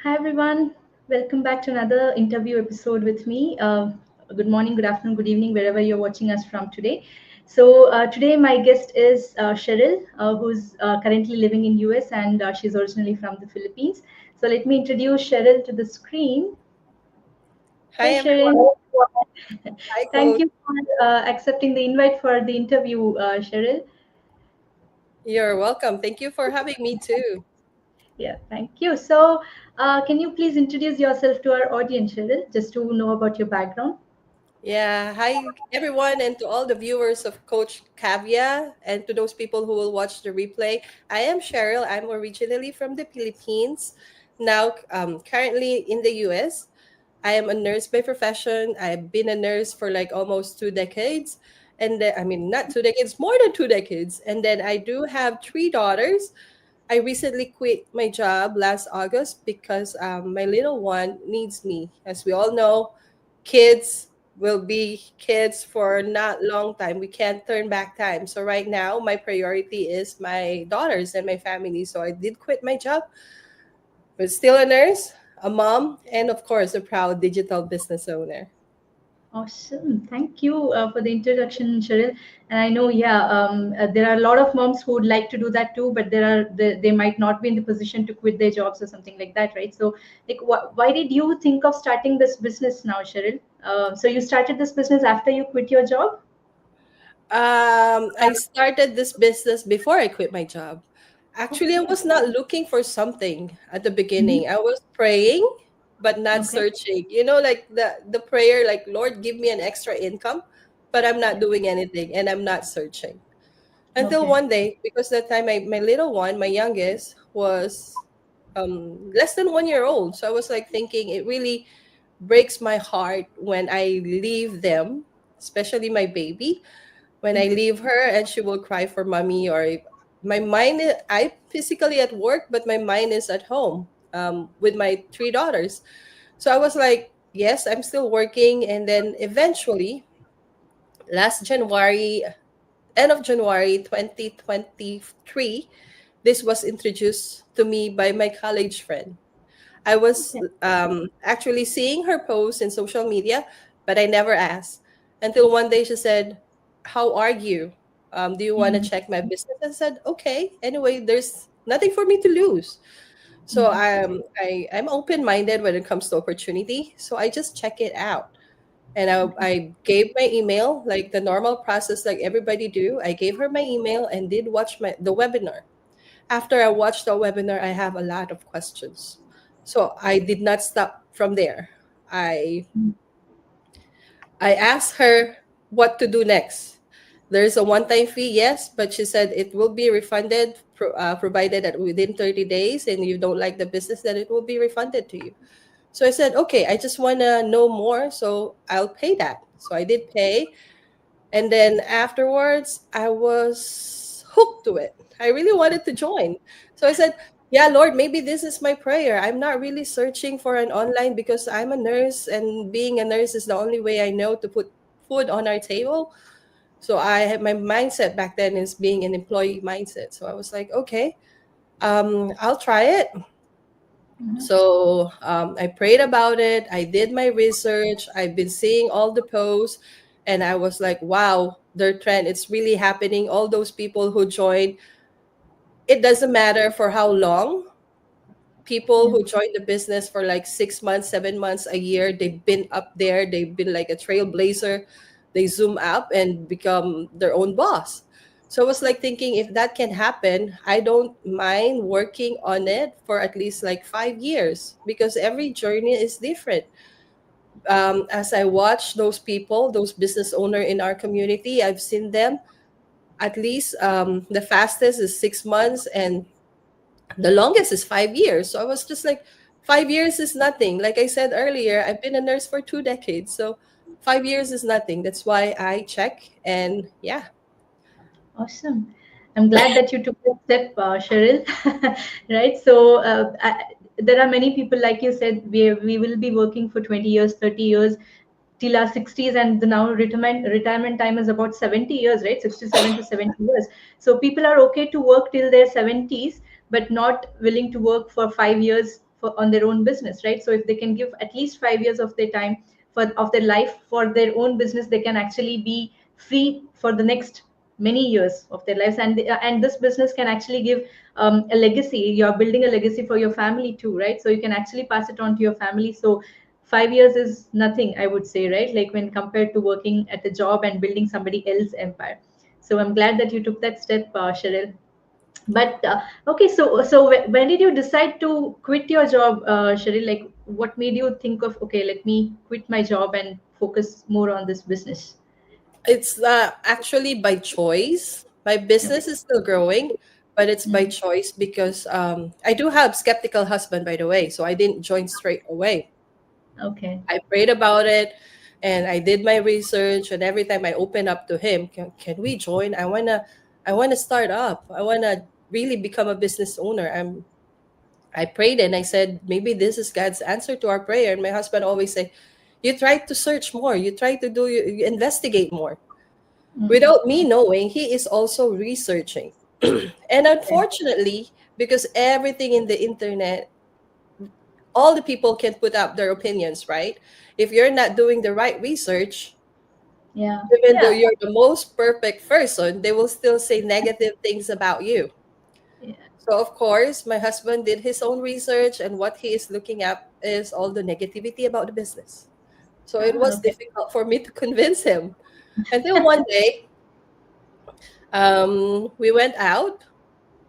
Hi everyone, welcome back to another interview episode with me. Good morning, good afternoon, good evening, wherever you're watching us from today. Today my guest is Sherryl, who's currently living in US and she's originally from the Philippines. So let me introduce Sherryl to the screen. Hi Hey everyone. Sherryl, Hi thank coach. you for accepting the invite for the interview, Sherryl. You're welcome. Thank you for having me too. Yeah, thank you. Can you please introduce yourself to our audience, Sherryl, just to know about your background? Yeah, hi everyone and to all the viewers of Coach Kavya and to those people who will watch the replay. I am Sherryl. I'm originally from the Philippines, now currently in the US. I am a nurse by profession. I've been a nurse for like almost 2 decades. And then, I mean, not 2 decades, more than 2 decades. And then I do have three daughters. I recently quit my job last August because my little one needs me. As we all know, kids will be kids for not long time. We can't turn back time. So right now, my priority is my daughters and my family. So I did quit my job, but still a nurse, a mom, and of course, a proud digital business owner. Awesome. Thank you for the introduction, Cheryl. And I know, yeah, there are a lot of moms who would like to do that too, but they might not be in the position to quit their jobs or something like that, right? So, like, why did you think of starting this business now, Cheryl? So you started this business after you quit your job? I started this business before I quit my job. Actually, I Okay. was not looking for something at the Hmm. beginning. I was praying, but not Okay. searching. You know, like the prayer, like Lord, give me an extra income, but I'm not Yeah. doing anything and I'm not searching. Until Okay. one day, because that time my little one, my youngest, was less than 1 year old. So I was like thinking it really breaks my heart when I leave them, especially my baby when I leave her and she will cry for mommy or my mind I physically at work but my mind is at home with my three daughters. So I was like, yes, I'm still working. And then eventually last January, end of January 2023, this was introduced to me by my college friend. I was Okay. actually seeing her post in social media, but I never asked until one day she said, "How are you? Do you want to Mm-hmm. check my business?" I said, "Okay." Anyway, there's nothing for me to lose, so Mm-hmm. I'm open minded when it comes to opportunity. So I just check it out, and Okay. I gave my email like the normal process, like everybody do. I gave her my email and did watch the webinar. After I watched the webinar, I have a lot of questions. So I did not stop from there. I I asked her what to do next. There's a one-time fee, yes, but she said it will be refunded provided that within 30 days and you don't like the business, then it will be refunded to you. So I said, okay, I just want to know more, so I'll pay that. So I did pay. And then afterwards, I was hooked to it. I really wanted to join. So I said, yeah, Lord, maybe this is my prayer. I'm not really searching for an online because I'm a nurse and being a nurse is the only way I know to put food on our table. So I had my mindset back then is being an employee mindset. So I was like, okay, I'll try it. Mm-hmm. So I prayed about it. I did my research. I've been seeing all the posts, and I was like, "Wow, their trend! It's really happening." All those people who joined, it doesn't matter for how long. People Yeah. who joined the business for like 6 months, 7 months, a year, they've been up there. They've been like a trailblazer. They zoom up and become their own boss. So I was like thinking, if that can happen, I don't mind working on it for at least like 5 years because every journey is different. As I watch those people, those business owner in our community, I've seen them at least the fastest is 6 months and the longest is 5 years. So I was just like, 5 years is nothing. Like I said earlier, I've been a nurse for 2 decades. So 5 years is nothing. That's why I check. And yeah. Awesome. I'm glad that you took that step, Cheryl. Right. There are many people, like you said, we will be working for 20 years, 30 years till our 60s, and the now retirement time is about 70 years, right? 67 to 70 years. So people are okay to work till their 70s, but not willing to work for 5 years on their own business, right? So if they can give at least 5 years of their time of their life for their own business, they can actually be free for the next many years of their lives. And this business can actually give a legacy. You're building a legacy for your family too, right? So you can actually pass it on to your family. So 5 years is nothing, I would say, right? Like when compared to working at a job and building somebody else's empire. So I'm glad that you took that step, Cheryl. But okay, so when did you decide to quit your job, Cheryl? Like, what made you think of, okay, let me quit my job and focus more on this business? It's actually by choice. My Okay. business is still growing, but it's by Mm. choice because I do have skeptical husband, by the way, so I didn't join straight away. Okay. I prayed about it, and I did my research. And every time I open up to him, can we join? I wanna start up. I wanna really become a business owner. I prayed and I said, maybe this is God's answer to our prayer. And my husband always say, you try to search more, you try to you investigate more. Mm. Without me knowing, he is also researching. And Okay. unfortunately, because everything in the internet, all the people can put up their opinions, right? If you're not doing the right research, Yeah. even though Yeah. you're the most perfect person, they will still say negative things about you. Yeah. So, of course, my husband did his own research, and what he is looking at is all the negativity about the business. So, it Ah, was okay. difficult for me to convince him. Until one day, we went out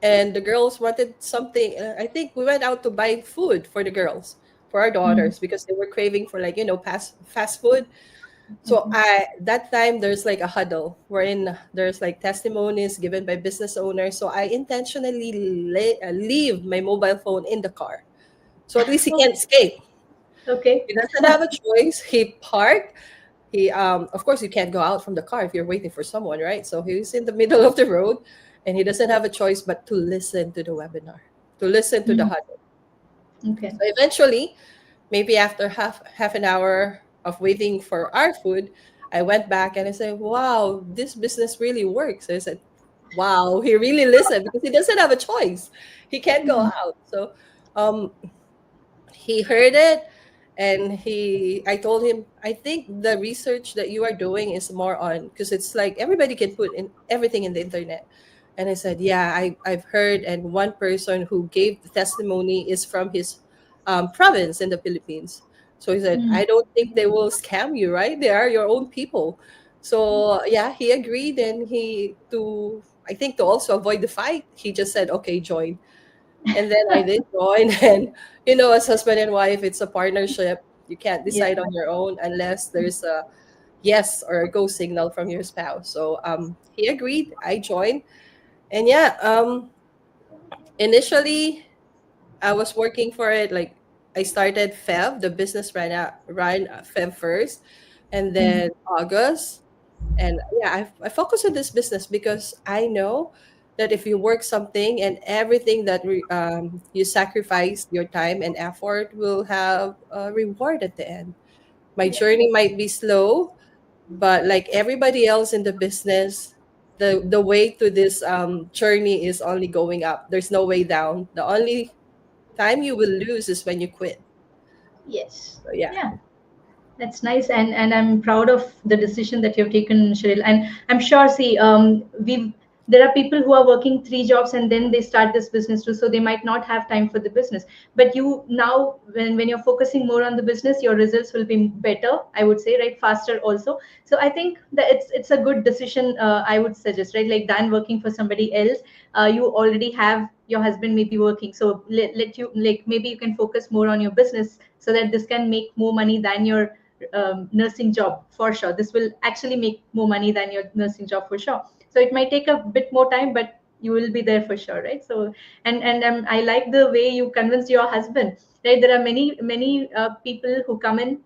and the girls wanted something. I think we went out to buy food for the girls, for our Mm. daughters, because they were craving for, like, fast food. So Okay. I that time there's like a huddle wherein there's like testimonies given by business owners. So I intentionally leave my mobile phone in the car, so at least he can't Okay. escape. Okay. He doesn't have a choice. He parked. He of course you can't go out from the car if you're waiting for someone, right? So he's in the middle of the road, and he doesn't have a choice but to listen to the webinar, to listen to the Mm. huddle. Okay. So eventually, maybe after half an hour of waiting for our food, I went back and I said, "Wow, this business really works." I said, "Wow, he really listened because he doesn't have a choice. He can't go Mm. out." So um, he heard it, and I told him, I think the research that you are doing is more on, because it's like everybody can put in everything in the internet. And I said, yeah, I've heard, and one person who gave the testimony is from his province in the Philippines. So he said, Mm. I don't think they will scam you, right? They are your own people. So yeah, he agreed, and I think to also avoid the fight, he just said, okay, join. And then I did join. And as husband and wife, it's a partnership. You can't Yeah. decide on your own unless there's a yes or a go signal from your spouse. So he agreed. I joined. And yeah, initially I was working for it. Like, I started Feb, the business ran Feb first, and Mm. then August. And yeah, I focus on this business because I know that if you work something, and everything that you sacrifice, your time and effort will have a reward at the end. My Yeah. journey might be slow, but like everybody else in the business, the way to this journey is only going up. There's no way down. The only time you will lose is when you quit. Yes. So yeah. Yeah. That's nice, and I'm proud of the decision that you've taken, Cheryl. And I'm sure, see, we there are people who are working three jobs and then they start this business too, so they might not have time for the business. But you now, when you're focusing more on the business, your results will be better, I would say, right? Faster also. So I think that it's a good decision. I would suggest, right? Like than working for somebody else, you already have your husband maybe working, so let you, like, maybe you can focus more on your business so that this can make more money than your nursing job for sure. This will actually make more money than your nursing job for sure. So it might take a bit more time, but you will be there for sure, right? So and I like the way you convinced your husband, right? There are many people who come in,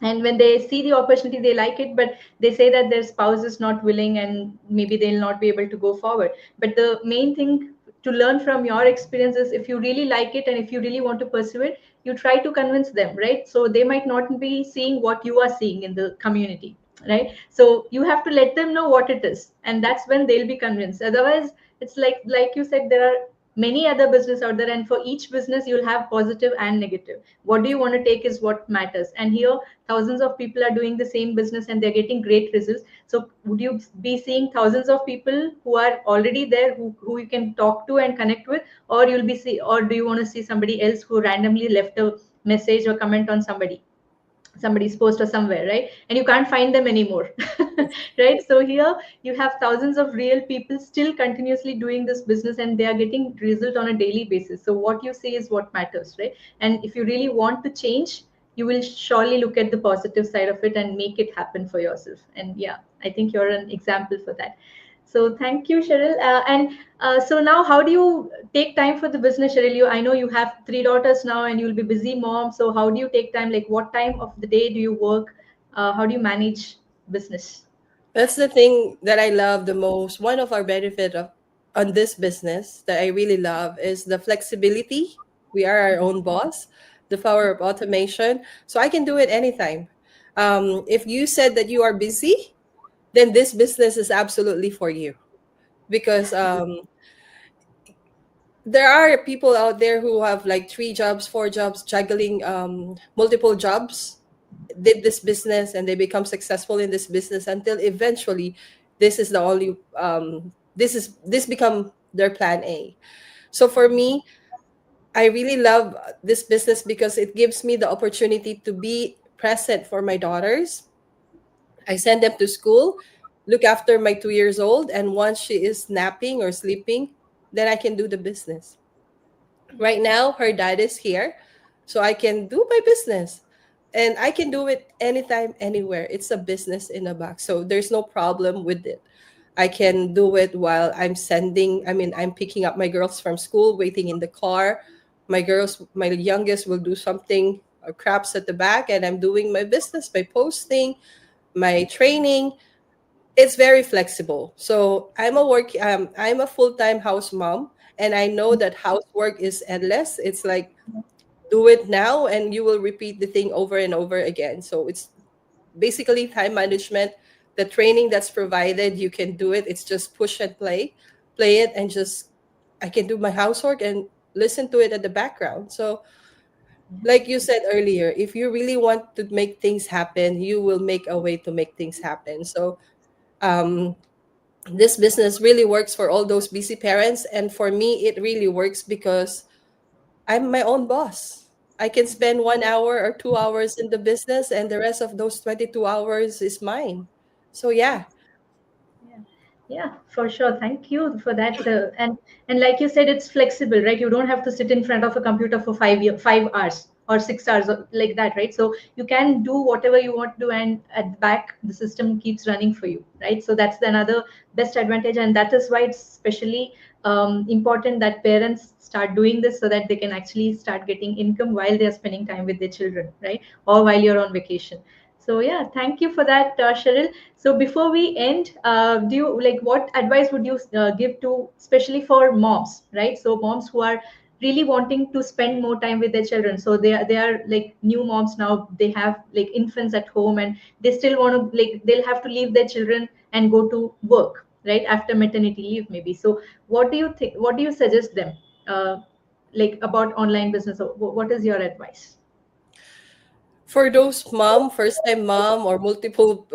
and when they see the opportunity they like it, but they say that their spouse is not willing and maybe they'll not be able to go forward. But the main thing to learn from your experience is, if you really like it and if you really want to pursue it, you try to convince them, right? So they might not be seeing what you are seeing in the community, right? So you have to let them know what it is, and that's when they'll be convinced. Otherwise, it's like you said, there are many other business out there, and for each business you'll have positive and negative. What do you want to take is what matters. And here thousands of people are doing the same business and they're getting great results. So would you be seeing thousands of people who are already there, who you can talk to and connect with, or you'll be see, or do you want to see somebody else who randomly left a message or comment on somebody's post or somewhere, right? And you can't find them anymore. Right? So here you have thousands of real people still continuously doing this business, and they are getting result on a daily basis. So what you see is what matters, right? And if you really want to change, you will surely look at the positive side of it and make it happen for yourself. And yeah, I think you're an example for that. So thank you, Cheryl. And so now, how do you take time for the business, Cheryl? I know you have three daughters now, and you'll be busy mom. So how do you take time? Like, what time of the day do you work? How do you manage business? That's the thing that I love the most. One of our benefit of on this business that I really love is the flexibility. We are our own boss, the power of automation. So I can do it anytime. If you said that you are busy, then this business is absolutely for you, because there are people out there who have like 3 jobs, 4 jobs, juggling multiple jobs, did this business and they become successful in this business until eventually this is the only this become their plan A. So for me, I really love this business because it gives me the opportunity to be present for my daughters. I send them to school, look after my 2 years old, and once she is napping or sleeping, then I can do the business. Right now, her dad is here, so I can do my business. And I can do it anytime, anywhere. It's a business in a box. So there's no problem with it. I can do it while I'm picking up my girls from school, waiting in the car. My youngest will do something, crafts at the back, and I'm doing my business by posting, my training. It's very flexible. So I'm a full-time house mom, and I know that housework is endless. It's like do it now and you will repeat the thing over and over again. So it's basically time management. The training that's provided, you can do it. It's just push and play it, and just I can do my housework and listen to it at the background. So like you said earlier, if you really want to make things happen, you will make a way to make things happen. So um this business really works for all those busy parents, and for me it really works because I'm my own boss. I can spend 1 hour or 2 hours in the business, and the rest of those 22 hours is mine. So yeah. Yeah, yeah, for sure. Thank you for that. And like you said, it's flexible, right? You don't have to sit in front of a computer for 5 hours or 6 hours or like that, right? So you can do whatever you want to do, and at the back, the system keeps running for you, right? So that's the another best advantage, and that is why it's especially important that parents start doing this so that they can actually start getting income while they're spending time with their children, right? Or while you're on vacation. So yeah, thank you for that, Cheryl. So before we end, do you like what advice would you give to, especially for moms, right? So moms who are really wanting to spend more time with their children. So they are like new moms now. They have like infants at home, and they still want to like they'll have to leave their children and go to work, right, after maternity leave maybe. So what do you think? What do you suggest them, like about online business? Or what is your advice? For those first time mom, or multiple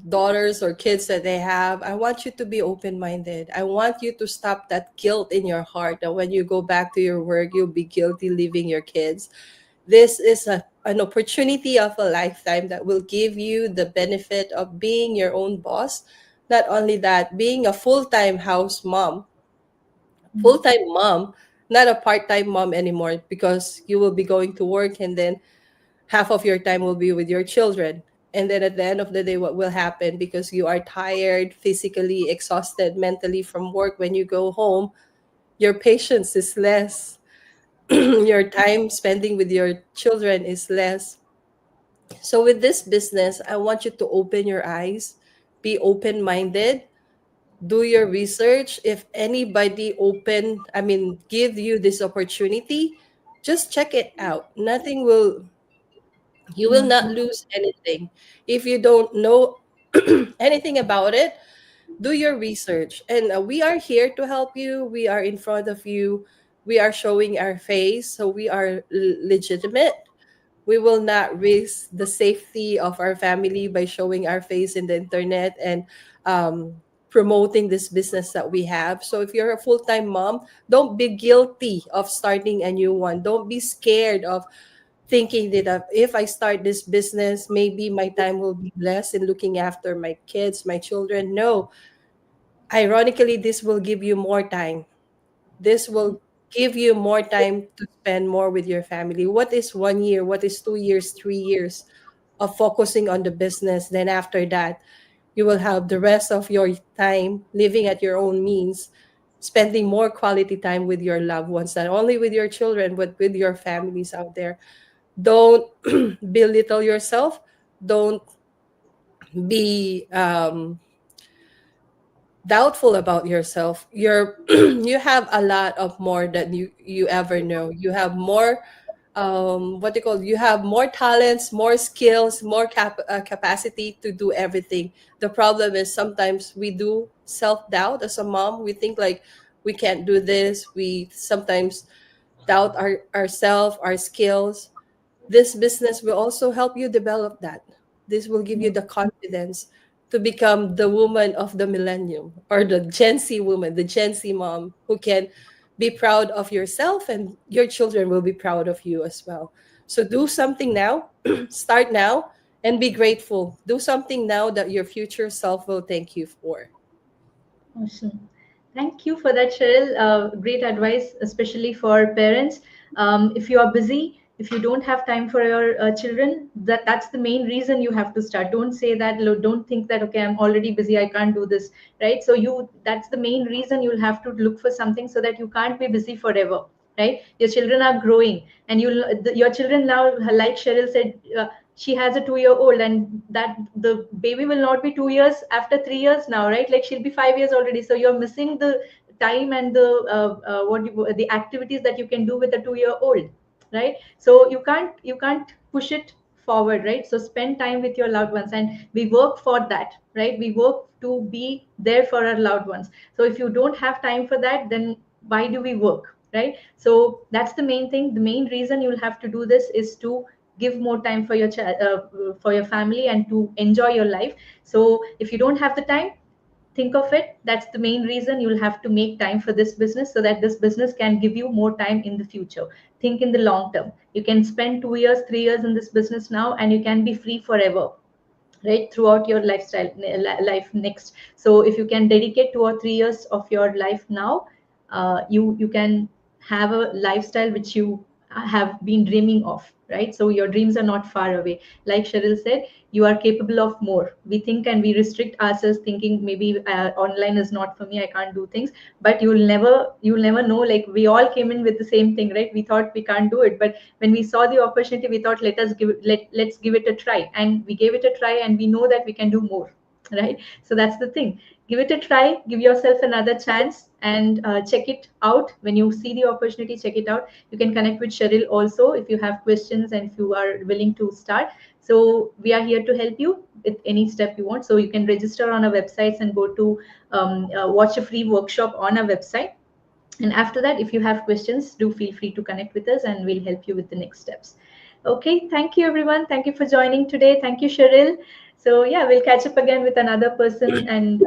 daughters or kids that they have, I want you to be open minded. I want you to stop that guilt in your heart that when you go back to your work, you'll be guilty leaving your kids. This is an opportunity of a lifetime that will give you the benefit of being your own boss. Not only that, being a full time mom, not a part time mom anymore, because you will be going to work and then half of your time will be with your children. And then at the end of the day, what will happen, because you are tired, physically exhausted, mentally from work, when you go home, your patience is less. Your time spending with your children is less. So with this business, I want you to open your eyes, be open minded, do your research. If anybody give you this opportunity, just check it out. You will not lose anything. If you don't know anything about it, Do your research. And we are here to help you. We are in front of you. We are showing our face. So we are legitimate. We will not risk the safety of our family by showing our face in the internet and um, promoting this business that we have. So if you're a full-time mom, don't be guilty of starting a new one. Don't be scared of thinking that if I start this business, maybe my time will be less in looking after my kids, my children. No, ironically, this will give you more time. This will give you more time to spend more with your family. What is 1 year? What is 2 years, 3 years of focusing on the business? Then after that, you will have the rest of your time living at your own means, spending more quality time with your loved ones, not only with your children, but with your families out there. Don't belittle yourself. Don't be doubtful about yourself. You're you have a lot of more than you ever know. You have more what they call, you have more talents, more skills, more capacity to do everything. The problem is sometimes we do self-doubt as a mom. We think like we can't do this. We sometimes doubt ourselves, our skills. This business will also help you develop that. This will give you the confidence to become the woman of the millennium, or the Gen Z woman, the Gen Z mom who can be proud of yourself, and your children will be proud of you as well. So do something now, start now, and be grateful. Do something now that your future self will thank you for. Awesome. Thank you for that, Cheryl. Great advice, especially for parents. If you are busy, if you don't have time for your children, that's the main reason you have to start. Don't say that. Don't think that, okay, I'm already busy, I can't do this, right? So that's the main reason you'll have to look for something, so that you can't be busy forever, right? Your children are growing, and your children now, like Cheryl said, she has a 2 year old, and that the baby will not be 2 years after 3 years now, right? Like she'll be 5 years already. So you're missing the time and the the activities that you can do with a 2 year old, right? So you can't push it forward, right? So spend time with your loved ones, and we work for that, right? We work to be there for our loved ones. So if you don't have time for that, then why do we work, right? So that's the main thing. The main reason you'll have to do this is to give more time for your for your family, and to enjoy your life. So if you don't have the time, think of it, that's the main reason you'll have to make time for this business, so that this business can give you more time in the future. Think in the long term. You can spend 2 years, 3 years in this business now, and you can be free forever, right, throughout your life next. So if you can dedicate 2 or 3 years of your life now, you can have a lifestyle which you have been dreaming of, right? So your dreams are not far away. Like Cheryl said, you are capable of more. We think and we restrict ourselves, thinking maybe online is not for me, I can't do things. But you'll never know. Like we all came in with the same thing, right? We thought we can't do it, but when we saw the opportunity, we thought, let's give it a try, and we gave it a try, and we know that we can do more, right? So that's the thing. Give it a try, give yourself another chance, and check it out. When you see the opportunity, check it out. You can connect with Cheryl also if you have questions, and if you are willing to start. So we are here to help you with any step you want. So you can register on our websites, and go to watch a free workshop on our website. And after that, if you have questions, do feel free to connect with us, and we'll help you with the next steps. Okay, thank you everyone. Thank you for joining today. Thank you, Cheryl. So yeah, we'll catch up again with another person, and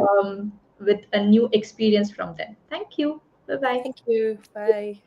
with a new experience from them. Thank you. Bye bye. Thank you. Bye.